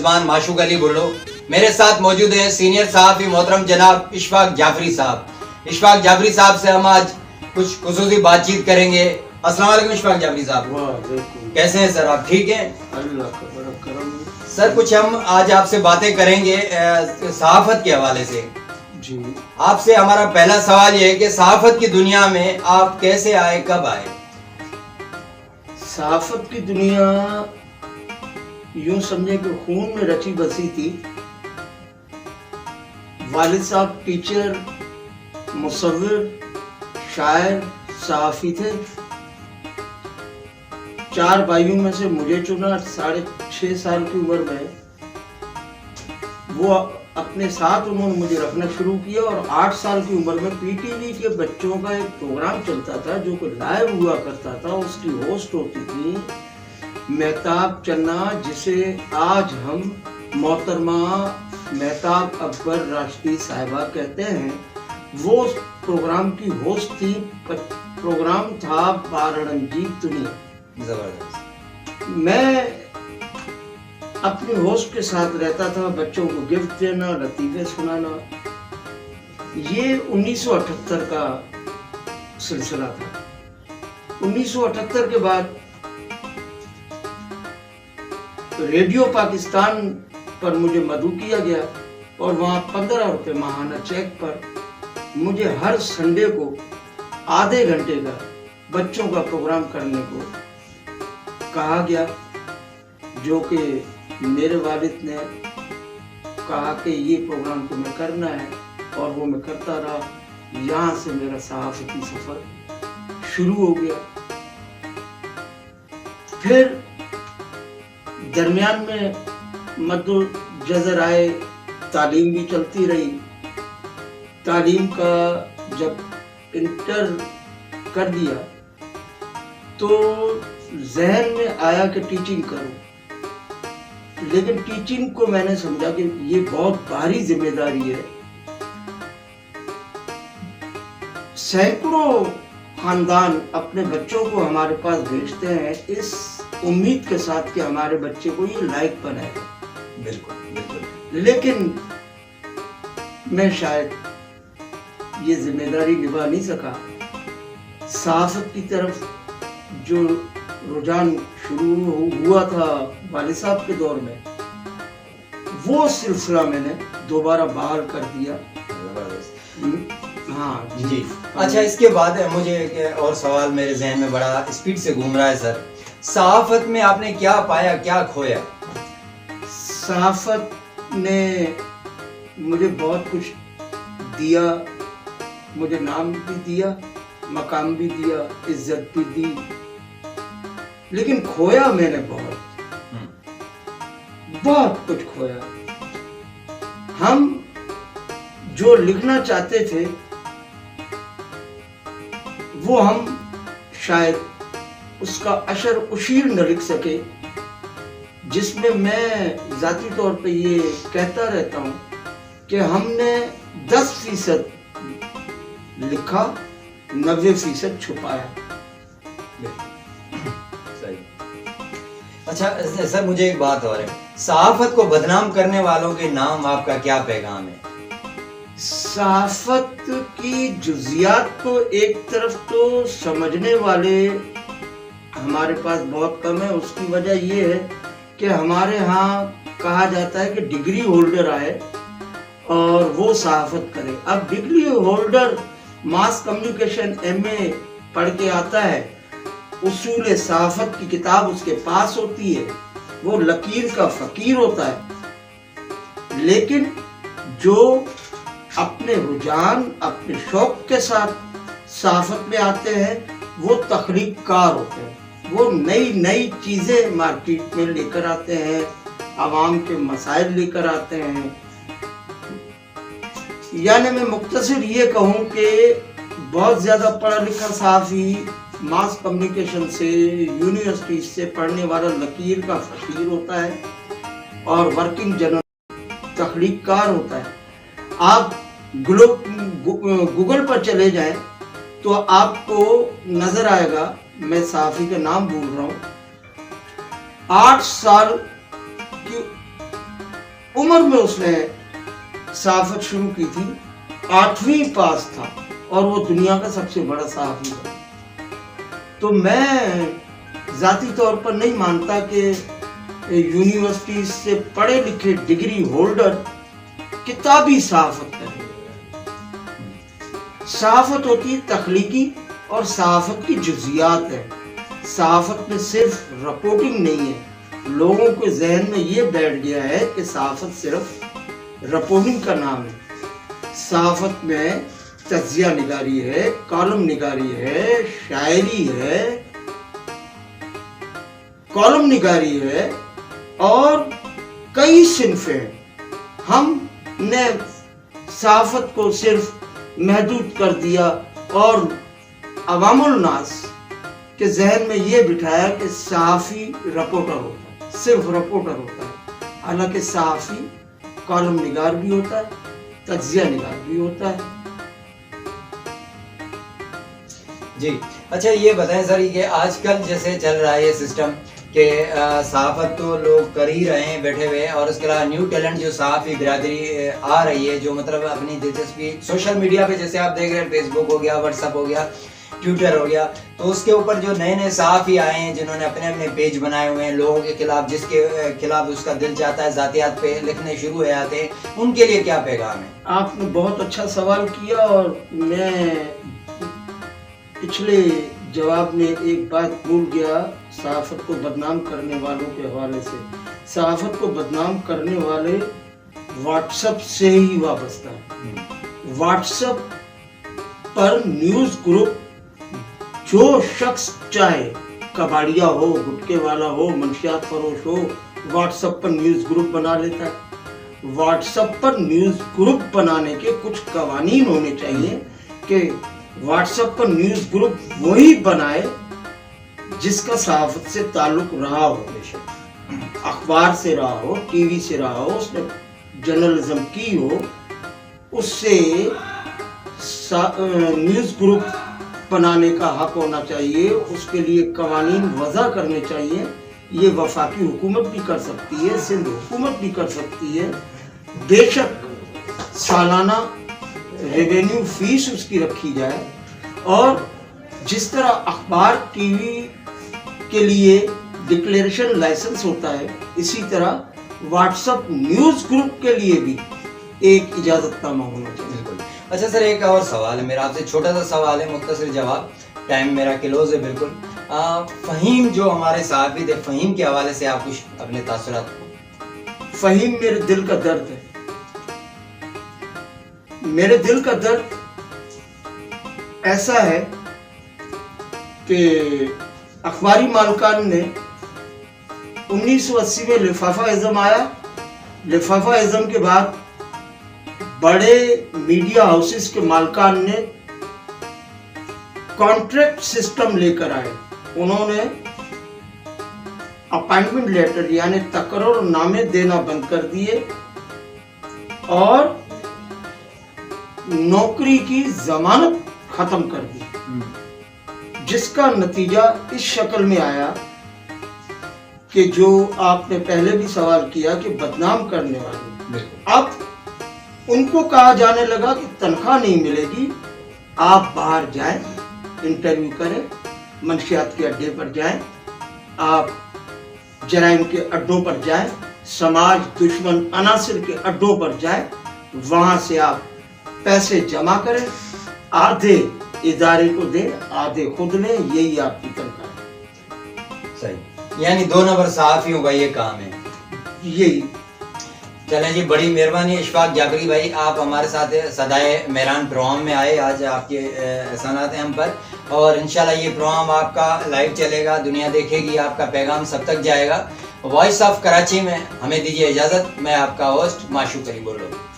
میزبان معشوق علی بھلو. میرے ساتھ موجود ہیں سینئر صحافی محترم جناب اشفاق جعفری صاحب. اشفاق جعفری صاحب سے ہم آج کچھ خصوصی بات چیت کریں گے. السلام علیکم اشفاق جعفری صاحب. کیسے ہیں سر؟ آپ ٹھیک ہیں؟ اللہ کا بڑا کرم ہے. سر کچھ ہم آج آپ سے باتیں کریں گے صحافت کے حوالے سے. جی آپ سے ہمارا پہلا سوال یہ ہے کہ صحافت کی دنیا میں آپ کیسے آئے، کب آئے؟ صحافت کی دنیا یوں سمجھے کہ خون میں رچی بسی تھی. والد صاحب ٹیچر، مصور، شاعر، صحافی تھے. 4 بھائیوں میں سے مجھے چنا 6.5 سال کی عمر میں. وہ اپنے ساتھ انہوں نے مجھے رکھنا شروع کیا اور 8 سال کی عمر میں پی ٹی وی کے بچوں کا ایک پروگرام چلتا تھا جو کہ لائیو ہوا کرتا تھا. اس کی ہوسٹ ہوتی تھی مہتاب چنا، جسے آج ہم محترمہ مہتاب اکبر راشدی صاحبہ کہتے ہیں. وہ پروگرام کی ہوسٹ تھی. پروگرام تھا بارڑنجی دنیا. زبردست. میں اپنی ہوسٹ کے ساتھ رہتا تھا، بچوں کو گفٹ دینا، لطیفے سنانا. یہ 1978 کا سلسلہ تھا. 1978 کے بعد ریڈیو پاکستان پر مجھے مدعو کیا گیا اور وہاں 15 روپے ماہانہ چیک پر مجھے ہر سنڈے کو آدھے گھنٹے کا بچوں کا پروگرام کرنے کو کہا گیا، جو کہ میرے والد نے کہا کہ یہ پروگرام تمہیں کرنا ہے اور وہ میں کرتا رہا. یہاں سے میرا صحافتی سفر شروع ہو گیا. پھر درمیان میں مد جزر آئے، تعلیم بھی چلتی رہی. تعلیم کا جب انٹر کر دیا تو ذہن میں آیا کہ ٹیچنگ کروں، لیکن ٹیچنگ کو میں نے سمجھا کہ یہ بہت بھاری ذمہ داری ہے. سینکڑوں خاندان اپنے بچوں کو ہمارے پاس بھیجتے ہیں اس امید کے ساتھ کہ ہمارے بچے کو یہ لائق بنائے گا. بالکل بالکل. لیکن میں شاید یہ ذمہ داری نبھا نہیں سکا. صحافت کی طرف جو رجحان شروع ہوا تھا والد صاحب کے دور میں، وہ سلسلہ میں نے دوبارہ بحال کر دیا. ہاں جی. اچھا، اس کے بعد مجھے ایک اور سوال میرے ذہن میں بڑا اسپیڈ سے گھوم رہا ہے سر. صحافت میں آپ نے کیا پایا، کیا کھویا؟ صحافت نے مجھے بہت کچھ دیا. مجھے نام بھی دیا، مقام بھی دیا، عزت بھی دی، لیکن کھویا میں نے بہت کچھ کھویا. ہم جو لکھنا چاہتے تھے وہ ہم شاید اس کا اشر اشیر نہ لکھ سکے، جس میں میں ذاتی طور پہ یہ کہتا رہتا ہوں کہ ہم نے 10% لکھا، 90% چھپایا. اچھا سر، مجھے ایک بات اور ہے، صحافت کو بدنام کرنے والوں کے نام آپ کا کیا پیغام ہے؟ صحافت کی جزیات کو ایک طرف تو سمجھنے والے ہمارے پاس بہت کم ہے. اس کی وجہ یہ ہے کہ ہمارے ہاں کہا جاتا ہے کہ ڈگری ہولڈر آئے اور وہ صحافت کرے. اب degree holder mass communication MA پڑھ کے آتا ہے، اصول صحافت کی کتاب اس کے پاس ہوتی ہے، وہ لکیر کا فقیر ہوتا ہے. لیکن جو اپنے رجحان، اپنے شوق کے ساتھ صحافت میں آتے ہیں وہ تخلیق کار ہوتے ہیں. وہ نئی چیزیں مارکیٹ میں لے کر آتے ہیں، عوام کے مسائل لے کر آتے ہیں. یعنی میں مختصر یہ کہوں کہ بہت زیادہ پڑھا لکھا صحافی ماس کمیونیکیشن سے، یونیورسٹی سے پڑھنے والا لکیر کا فقیر ہوتا ہے اور ورکنگ جرنل تخلیق کار ہوتا ہے. آپ گوگل پر چلے جائیں تو آپ کو نظر آئے گا، میں صحافی کا نام بول رہا ہوں، 8 سال کی उम्र में उसने सहाफत शुरू की थी, 8वीं पास था और वो दुनिया का सबसे बड़ा सहाफी था। तो मैं जाती तौर पर नहीं मानता कि यूनिवर्सिटी से पढ़े लिखे डिग्री होल्डर किताबी सहाफत करें। सहाफत होती है तख्लीकी और सहाफत की जुजियात है। सहाफत में सिर्फ रिपोर्टिंग नहीं है। लोगों के जहन में ये बैठ गया है कि सहाफत सिर्फ रिपोर्टिंग का नाम है। सहाफत में तज्जिया निगारी है, कॉलम निगारी है, शायरी है, कॉलम निगारी है और कई सिन्फे हैं। हमने सहाफत को सिर्फ महदूद कर दिया और अवामुल नास के जहन में ये बिठाया कि सहाफी रिपोर्टर होता है, सिर्फ रिपोर्टर होता है। हालांकि सहाफी कॉलम निगार भी होता है, तज्जिया निगार भी होता है। जी अच्छा, ये बताएं सर कि आजकल जैसे चल रहा है ये सिस्टम कि सहाफत तो लोग कर ही रहे हैं बैठे हुए, और उसके अलावा न्यू टैलेंट जो सहाफी बिरादरी आ रही है, जो मतलब अपनी दिलचस्पी सोशल मीडिया पे जैसे आप देख रहे हैं, फेसबुक हो गया, व्हाट्सएप हो गया, ट्विटर हो गया, तो उसके ऊपर जो नए नए सहाफी आए हैं जिन्होंने अपने अपने पेज बनाए हुए हैं लोगों के खिलाफ, जिसके खिलाफ उसका दिल चाहता है जातियात पे लिखने शुरू हो जाते हैं, उनके लिए क्या पैगाम है? आपने बहुत अच्छा सवाल किया और मैं पिछले जवाब में एक बात भूल गया सहाफत को बदनाम करने वालों के हवाले से। सहाफत को बदनाम करने वाले व्हाट्सएप से ही वाबस्ता है। व्हाट्सएप पर न्यूज ग्रुप जो शख्स चाहे, कबाड़िया हो, गुटके वाला हो, मंशियात फरोश हो, व्हाट्सएप पर न्यूज ग्रुप बना लेता है। व्हाट्सएप पर न्यूज ग्रुप बनाने के कुछ कवानीन होने चाहिए कि व्हाट्सएप पर न्यूज ग्रुप वही बनाए जिसका सहाफत से ताल्लुक रहा हो, अखबार से रहा हो, टीवी से रहा हो, उसने जर्नलिज्म की हो, उससे न्यूज ग्रुप बनाने का हक होना चाहिए। उसके लिए कवानीन वज़ा करने चाहिए। ये वफाकी हुकूमत भी कर सकती है, सिंध हुकूमत भी कर सकती है। बेशक सालाना रेवेन्यू फीस उसकी रखी जाए और जिस तरह अखबार टीवी के लिए डिक्लेरेशन लाइसेंस होता है, इसी तरह व्हाट्सएप न्यूज ग्रुप के लिए भी एक इजाजतनामा होना चाहिए। बिल्कुल। अच्छा सर, एक और सवाल है मेरा आपसे, छोटा सा सवाल है, मुख्तसर जवाब, टाइम मेरा क्लोज है बिल्कुल। फहीम जो हमारे सहाफी थे, फहीम के हवाले से आप कुछ अपने तासुरात? फहीम मेरे दिल का दर्द है। मेरे दिल का दर्द ऐसा है कि अखबारी मालकान ने 1980 में लिफाफा इज़्म आया। लिफाफा इज़्म के बाद बड़े मीडिया हाउसेस के मालकान ने कॉन्ट्रैक्ट सिस्टम लेकर आए। उन्होंने अपॉइंटमेंट लेटर यानी तकर्रुर नामे देना बंद कर दिए और नौकरी की जमानत खत्म कर दी, जिसका नतीजा इस शक्ल में आया कि जो आपने पहले भी सवाल किया कि बदनाम करने वाले, अब उनको कहा जाने लगा कि तनख्वाह नहीं मिलेगी, आप बाहर जाएं, इंटरव्यू करें, मंशियात के अड्डे पर जाएं, आप जराइम के अड्डों पर जाएं, समाज दुश्मन अनासिर के अड्डों पर जाएं, वहां से आप पैसे जमा करें, आधे इदारे को दें, आधे खुद लें, यही आपकी तनख्वाह है। सही, यानी 2 नंबर सहाफियों का ये काम है। यही। चलें जी, बड़ी मेहरबानी इशफाक जाफरी भाई, आप हमारे साथ सदाए मेहरान प्रोग्राम में आए। आज आपके एहसानात हैं हम पर, और इंशाल्लाह ये प्रोग्राम आपका लाइव चलेगा, दुनिया देखेगी, आपका पैगाम सब तक जाएगा। वॉइस ऑफ कराची में हमें दीजिए इजाज़त। मैं आपका होस्ट माशूक करीम बोल रहा हूँ।